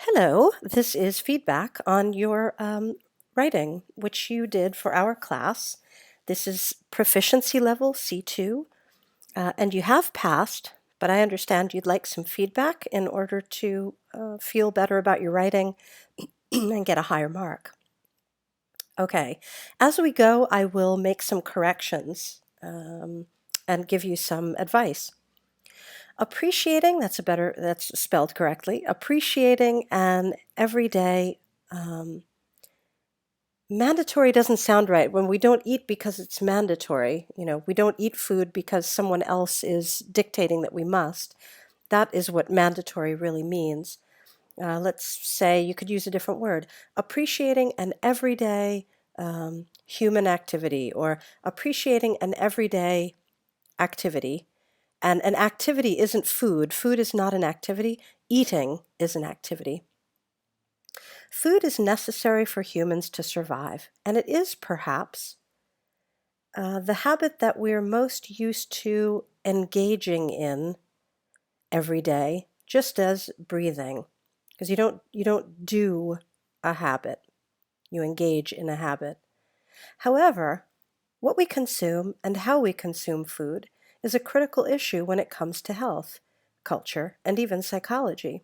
Hello, this is feedback on your writing, which you did for our class. This is proficiency level C2, and you have passed, but I understand you'd like some feedback in order to feel better about your writing and get a higher mark. Okay, as we go, I will make some corrections and give you some advice. Appreciating, that's spelled correctly, appreciating an everyday mandatory doesn't sound right. When we don't eat because it's mandatory, we don't eat food because someone else is dictating that we must. That is what mandatory really means. Let's say you could use a different word. Appreciating an everyday human activity, or appreciating an everyday activity. And an activity isn't food. Food is not an activity. Eating is an activity. Food is necessary for humans to survive, and it is perhaps the habit that we're most used to engaging in every day, just as breathing, because you don't do a habit, you engage in a habit. However, what we consume and how we consume food is a critical issue when it comes to health, culture, and even psychology.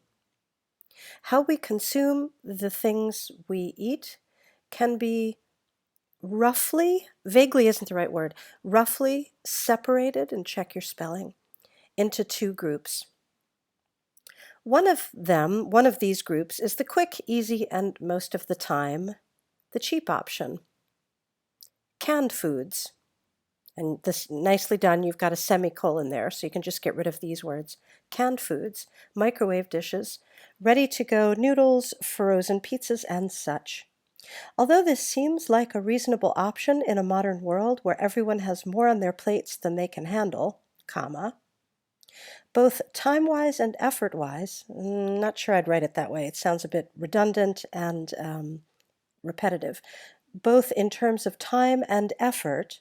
How we consume the things we eat can be vaguely isn't the right word, roughly separated, and check your spelling, into two groups. One of these groups is the quick, easy, and most of the time, the cheap option. Canned foods. And this nicely done, you've got a semicolon there, so you can just get rid of these words. Canned foods, microwave dishes, ready to go noodles, frozen pizzas, and such. Although this seems like a reasonable option in a modern world where everyone has more on their plates than they can handle, both time-wise and effort-wise, not sure I'd write it that way. It sounds a bit redundant and repetitive. Both in terms of time and effort,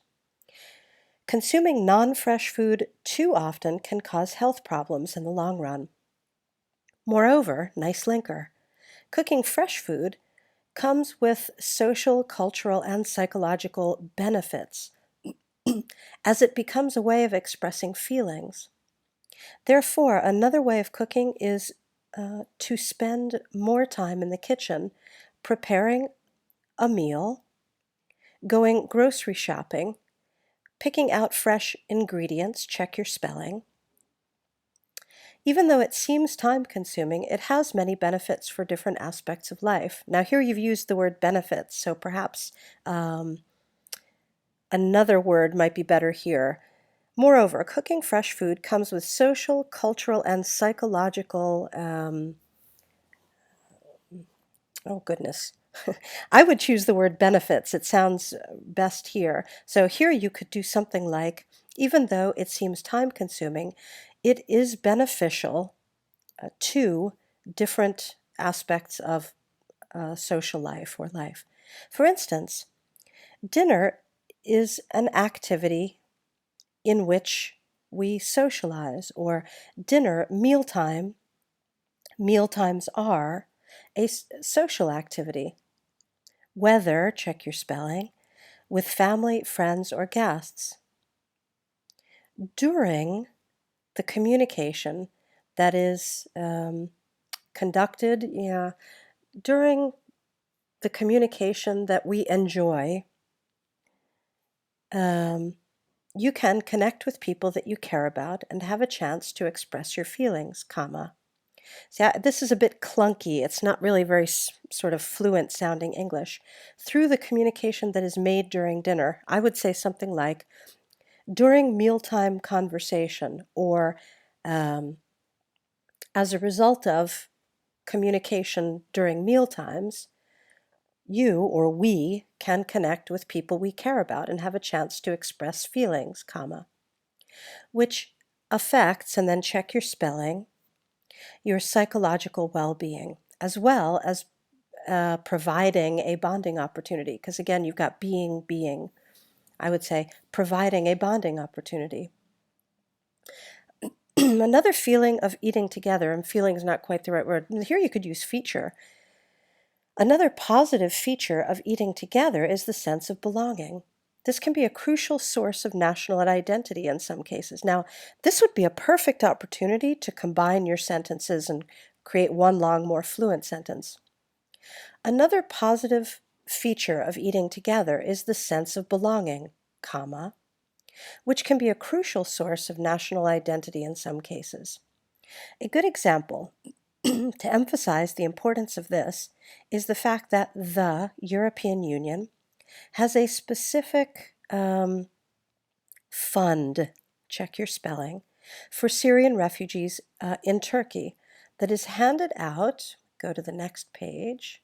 consuming non-fresh food too often can cause health problems in the long run. Moreover, nice linker, cooking fresh food comes with social, cultural, and psychological benefits as it becomes a way of expressing feelings. Therefore, another way of cooking is to spend more time in the kitchen preparing a meal, going grocery shopping, picking out fresh ingredients, check your spelling. Even though it seems time consuming, it has many benefits for different aspects of life. Now, here you've used the word benefits, so perhaps another word might be better here. Moreover, cooking fresh food comes with social, cultural, and psychological, oh goodness. I would choose the word benefits. It sounds best here. So here you could do something like, even though it seems time consuming, it is beneficial to different aspects of social life or life. For instance, dinner is an activity in which we socialize, or mealtimes are a social activity, whether, check your spelling, with family, friends, or guests. During the communication that is conducted, during the communication that we enjoy, um, you can connect with people that you care about and have a chance to express your feelings, comma. See, this is a bit clunky. It's not really very sort of fluent sounding English. Through the communication that is made during dinner, I would say something like, during mealtime conversation, or um, as a result of communication during mealtimes, you or we can connect with people we care about and have a chance to express feelings, comma, which affects, and then check your spelling, your psychological well-being, as well as providing a bonding opportunity. Because again, you've got being. I would say providing a bonding opportunity. Another feeling of eating together, and feeling is not quite the right word. Here you could use feature. Another positive feature of eating together is the sense of belonging. This can be a crucial source of national identity in some cases. Now, this would be a perfect opportunity to combine your sentences and create one long, more fluent sentence. Another positive feature of eating together is the sense of belonging, comma, which can be a crucial source of national identity in some cases. A good example to emphasize the importance of this is the fact that the European Union has a specific fund, check your spelling, for Syrian refugees in Turkey that is handed out, go to the next page,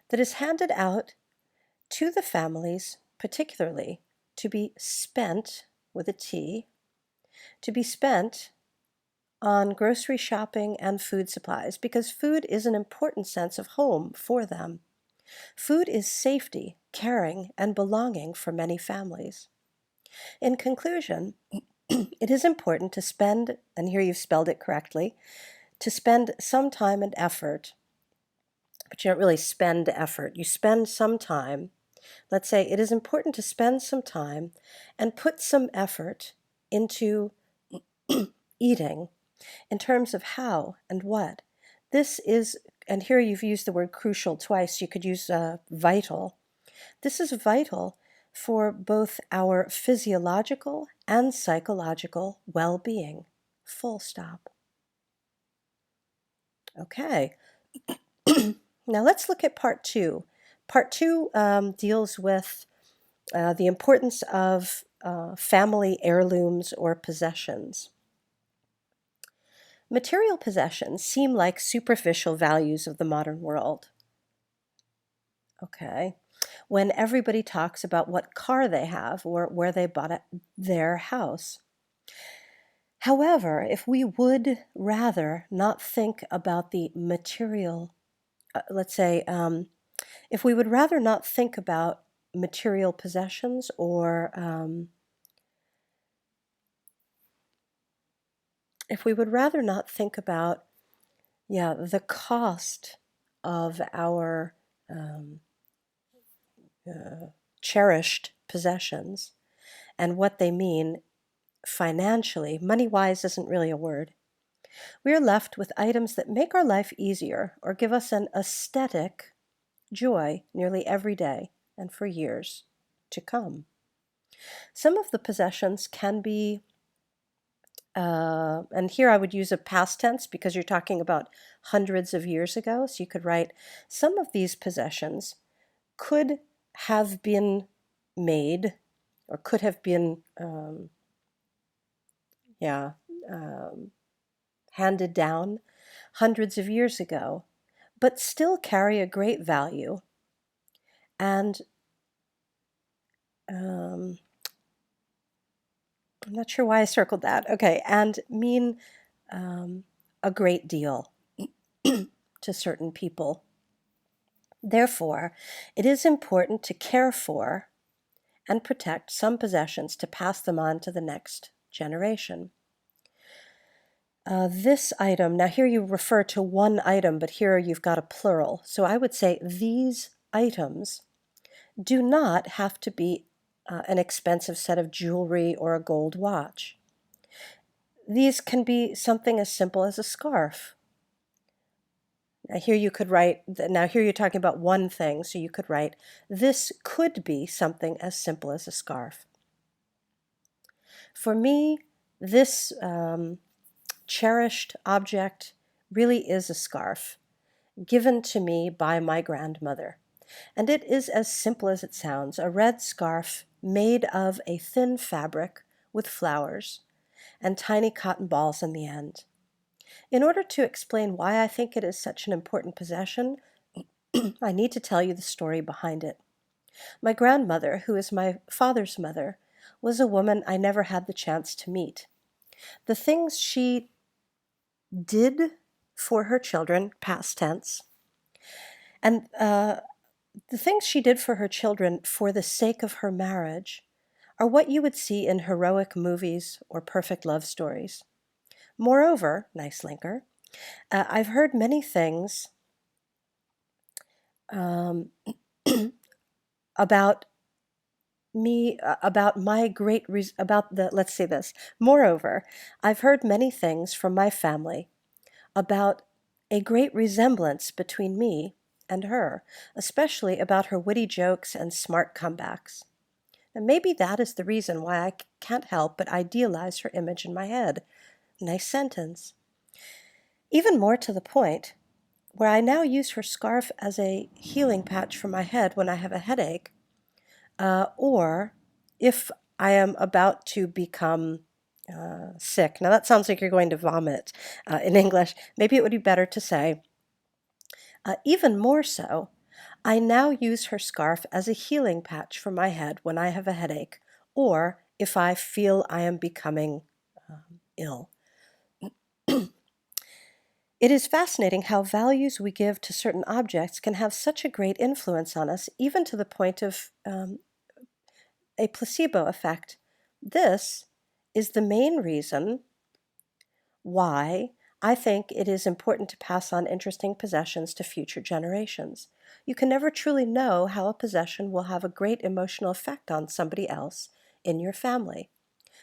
that is handed out to the families, particularly to be spent, with a T, to be spent on grocery shopping and food supplies, because food is an important sense of home for them. Food is safety, caring, and belonging for many families. In conclusion, it is important to spend, and here you've spelled it correctly, to spend some time and effort, but you don't really spend effort. You spend some time. Let's say it is important to spend some time and put some effort into eating in terms of how and what. This is, and here you've used the word crucial twice, you could use vital. This is vital for both our physiological and psychological well-being. Full stop. Okay. Now let's look at part two. Part two deals with the importance of family heirlooms or possessions. Material possessions seem like superficial values of the modern world. Okay. When everybody talks about what car they have or where they bought their house. However, if we would rather not think about the material, let's say, if we would rather not think about material possessions or if we would rather not think about, the cost of our cherished possessions and what they mean financially, money-wise isn't really a word. We are left with items that make our life easier or give us an aesthetic joy nearly every day and for years to come. Some of the possessions can be, and here I would use a past tense because you're talking about hundreds of years ago, so you could write, some of these possessions could have been made or could have been, handed down hundreds of years ago, but still carry a great value and I'm not sure why I circled that. Okay, and mean a great deal to certain people. Therefore, it is important to care for and protect some possessions to pass them on to the next generation. This item, now here you refer to one item, but here you've got a plural. So I would say these items do not have to be an expensive set of jewelry or a gold watch. These can be something as simple as a scarf. Now here you could write, now here you're talking about one thing, so you could write, this could be something as simple as a scarf. For me, this cherished object really is a scarf given to me by my grandmother. And it is as simple as it sounds, a red scarf made of a thin fabric with flowers and tiny cotton balls in the end. In order to explain why I think it is such an important possession, I need to tell you the story behind it. My grandmother, who is my father's mother, was a woman I never had the chance to meet. The things she did for her children, past tense, and the things she did for her children for the sake of her marriage are what you would see in heroic movies or perfect love stories. Moreover, nice linker, I've heard many things um, about me, about my about the, let's say this. Moreover, I've heard many things from my family about a great resemblance between me and her, especially about her witty jokes and smart comebacks. And maybe that is the reason why I can't help but idealize her image in my head. Nice sentence. Even more to the point, where I now use her scarf as a healing patch for my head when I have a headache, or if I am about to become sick. Now, that sounds like you're going to vomit in English. Maybe it would be better to say, even more so, I now use her scarf as a healing patch for my head when I have a headache, or if I feel I am becoming ill. It is fascinating how values we give to certain objects can have such a great influence on us, even to the point of a placebo effect. This is the main reason why I think it is important to pass on interesting possessions to future generations. You can never truly know how a possession will have a great emotional effect on somebody else in your family.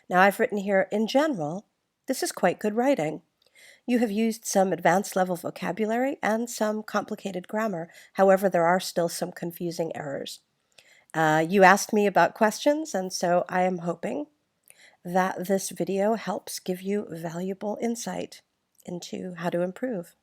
Now, I've written here, in general, this is quite good writing. You have used some advanced level vocabulary and some complicated grammar. However, there are still some confusing errors. You asked me about questions, and so I am hoping that this video helps give you valuable insight into how to improve.